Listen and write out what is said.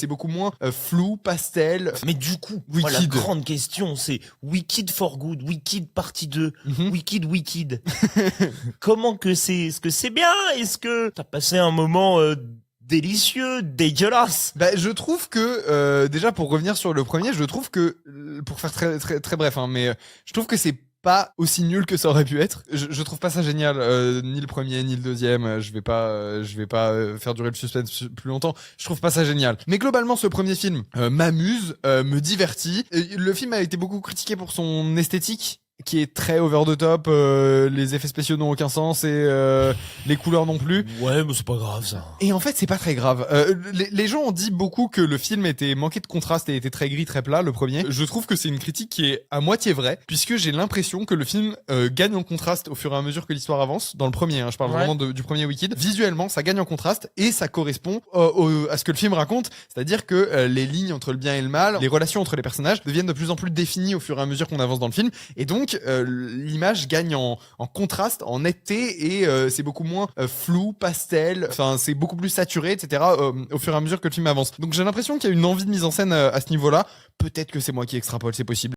C'est beaucoup moins flou, pastel. Mais du coup, Wicked. moi, la grande question, c'est Wicked for Good, Wicked partie 2, Wicked. Comment que c'est? Est-ce que c'est bien? Est-ce que t'as passé un moment délicieux, dégueulasse? Bah, je trouve que déjà pour revenir sur le premier, je trouve que pour faire très bref, hein, mais je trouve que c'est pas aussi nul que ça aurait pu être. Je trouve pas ça génial, ni le premier ni le deuxième. Je vais pas faire durer le suspense plus longtemps. Je trouve pas ça génial. Mais globalement, ce premier film m'amuse, me divertit. Le film a été beaucoup critiqué pour son esthétique, qui est très over the top, les effets spéciaux n'ont aucun sens et les couleurs non plus. Ouais, mais c'est pas grave ça. Et en fait, c'est pas très grave. Les gens ont dit beaucoup que le film était manqué de contraste et était très gris, très plat, le premier. Je trouve que c'est une critique qui est à moitié vraie, puisque j'ai l'impression que le film gagne en contraste au fur et à mesure que l'histoire avance. Dans le premier, hein, je parle vraiment du premier Wicked. Visuellement, ça gagne en contraste et ça correspond à ce que le film raconte, c'est-à-dire que les lignes entre le bien et le mal, les relations entre les personnages deviennent de plus en plus définies au fur et à mesure qu'on avance dans le film. Et donc, l'image gagne en contraste, en netteté, et c'est beaucoup moins flou, pastel, enfin c'est beaucoup plus saturé, etc. Au fur et à mesure que le film avance. Donc j'ai l'impression qu'il y a une envie de mise en scène à ce niveau-là. Peut-être que c'est moi qui extrapole, c'est possible.